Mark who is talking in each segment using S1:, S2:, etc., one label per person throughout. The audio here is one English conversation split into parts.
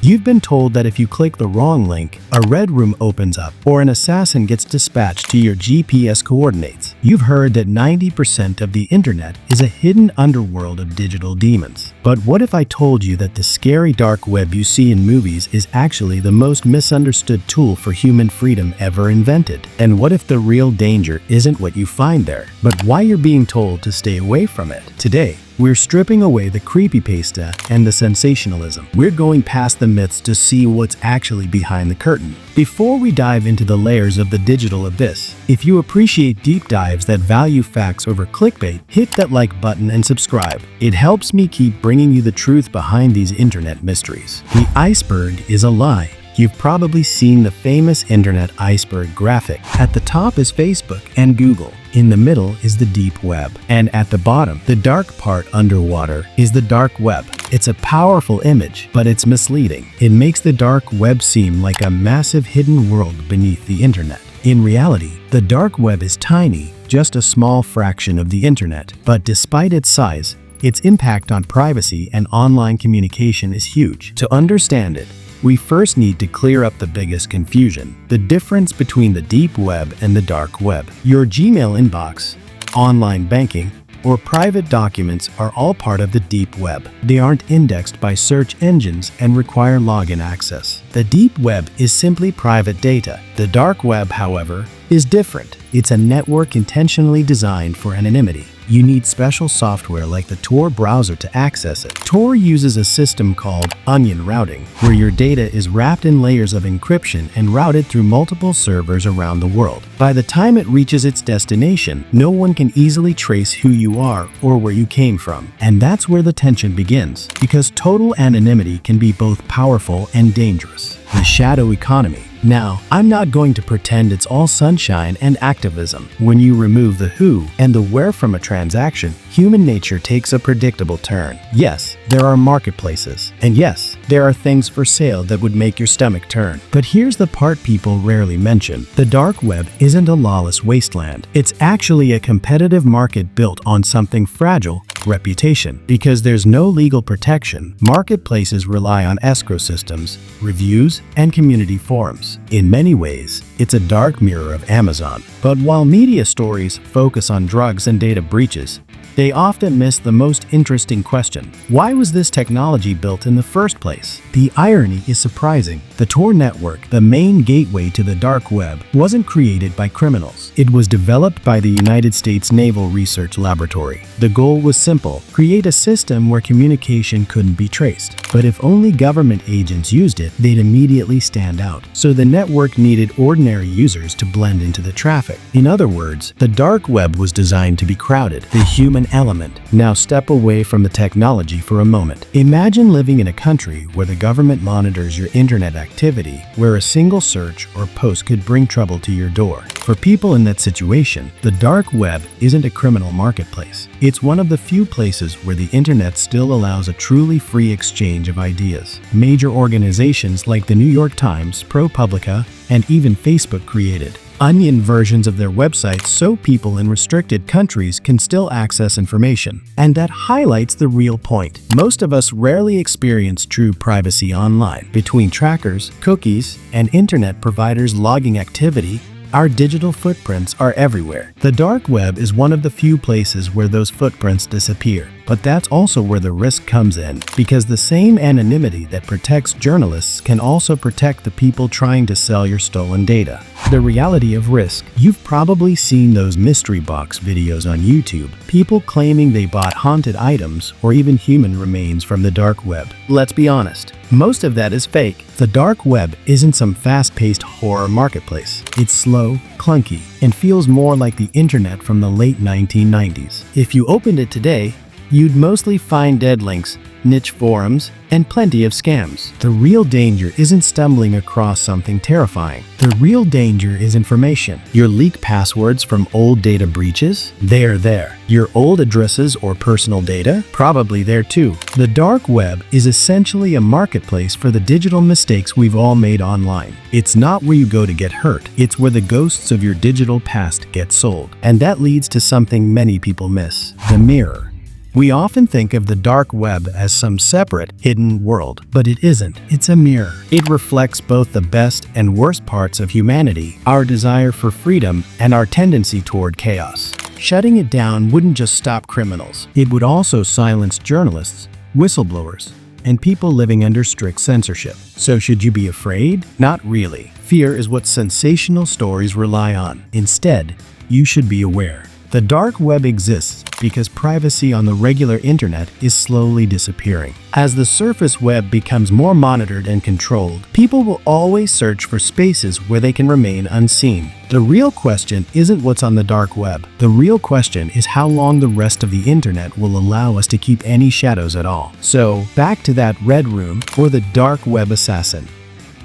S1: You've been told that if you click the wrong link, a red room opens up, or an assassin gets dispatched to your GPS coordinates. You've heard that 90% of the internet is a hidden underworld of digital demons. But what if I told you that the scary dark web you see in movies is actually the most misunderstood tool for human freedom ever invented? And what if the real danger isn't what you find there, but why you're being told to stay away from it? Today, we're stripping away the creepypasta and the sensationalism. We're going past the myths to see what's actually behind the curtain. Before we dive into the layers of the digital abyss, if you appreciate deep dives that value facts over clickbait, hit that like button and subscribe. It helps me keep bringing you the truth behind these internet mysteries. The iceberg is a lie. You've probably seen the famous internet iceberg graphic. At the top is Facebook and Google. In the middle is the deep web. And at the bottom, the dark part underwater, is the dark web. It's a powerful image, but it's misleading. It makes the dark web seem like a massive hidden world beneath the internet. In reality, the dark web is tiny, just a small fraction of the internet. But despite its size, its impact on privacy and online communication is huge. To understand it, we first need to clear up the biggest confusion, the difference between the deep web and the dark web. Your Gmail inbox, online banking, or private documents are all part of the deep web. They aren't indexed by search engines and require login access. The deep web is simply private data. The dark web, however, is different. It's a network intentionally designed for anonymity. You need special software like the Tor browser to access it. Tor uses a system called onion routing, where your data is wrapped in layers of encryption and routed through multiple servers around the world. By the time it reaches its destination, no one can easily trace who you are or where you came from. And that's where the tension begins, because total anonymity can be both powerful and dangerous. The shadow economy. Now, I'm not going to pretend it's all sunshine and activism. When you remove the who and the where from a transaction, human nature takes a predictable turn. Yes, there are marketplaces. And yes, there are things for sale that would make your stomach turn. But here's the part people rarely mention. The dark web isn't a lawless wasteland. It's actually a competitive market built on something fragile: reputation. Because there's no legal protection, marketplaces rely on escrow systems, reviews, and community forums. In many ways, it's a dark mirror of Amazon. But while media stories focus on drugs and data breaches, they often miss the most interesting question: why was this technology built in the first place? The irony is surprising. The Tor network, the main gateway to the dark web, wasn't created by criminals. It was developed by the United States Naval Research Laboratory. The goal was simple: create a system where communication couldn't be traced. But if only government agents used it, they'd immediately stand out. So the network needed ordinary users to blend into the traffic. In other words, the dark web was designed to be crowded, the human element. Now step away from the technology for a moment. Imagine living in a country where the government monitors your internet activity, where a single search or post could bring trouble to your door. For people in that situation, the dark web isn't a criminal marketplace. It's one of the few places where the internet still allows a truly free exchange of ideas. Major organizations like the New York Times, ProPublica, and even Facebook created onion versions of their websites so people in restricted countries can still access information. And that highlights the real point. Most of us rarely experience true privacy online. Between trackers, cookies, and internet providers logging activity, our digital footprints are everywhere. The dark web is one of the few places where those footprints disappear. But that's also where the risk comes in, because the same anonymity that protects journalists can also protect the people trying to sell your stolen data. The reality of risk. You've probably seen those mystery box videos on YouTube, people claiming they bought haunted items or even human remains from the dark web. Let's be honest, most of that is fake. The dark web isn't some fast-paced horror marketplace. It's slow, clunky, and feels more like the internet from the late 1990s. If you opened it today, you'd mostly find dead links, niche forums, and plenty of scams. The real danger isn't stumbling across something terrifying. The real danger is information. Your leaked passwords from old data breaches? They're there. Your old addresses or personal data? Probably there too. The dark web is essentially a marketplace for the digital mistakes we've all made online. It's not where you go to get hurt. It's where the ghosts of your digital past get sold. And that leads to something many people miss: the mirror. We often think of the dark web as some separate, hidden world, but it isn't. It's a mirror. It reflects both the best and worst parts of humanity, our desire for freedom, and our tendency toward chaos. Shutting it down wouldn't just stop criminals. It would also silence journalists, whistleblowers, and people living under strict censorship. So should you be afraid? Not really. Fear is what sensational stories rely on. Instead, you should be aware. The dark web exists because privacy on the regular internet is slowly disappearing. As the surface web becomes more monitored and controlled, people will always search for spaces where they can remain unseen. The real question isn't what's on the dark web. The real question is how long the rest of the internet will allow us to keep any shadows at all. So, back to that red room or the dark web assassin.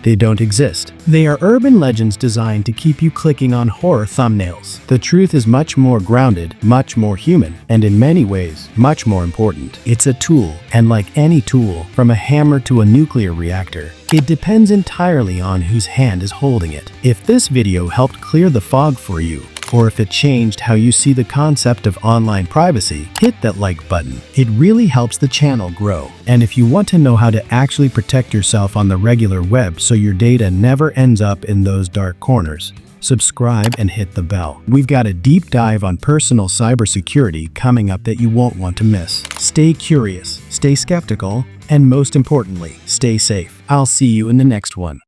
S1: They don't exist. They are urban legends designed to keep you clicking on horror thumbnails. The truth is much more grounded, much more human, and in many ways, much more important. It's a tool, and like any tool, from a hammer to a nuclear reactor, it depends entirely on whose hand is holding it. If this video helped clear the fog for you, or if it changed how you see the concept of online privacy, hit that like button. It really helps the channel grow. And if you want to know how to actually protect yourself on the regular web so your data never ends up in those dark corners, subscribe and hit the bell. We've got a deep dive on personal cybersecurity coming up that you won't want to miss. Stay curious, stay skeptical, and most importantly, stay safe. I'll see you in the next one.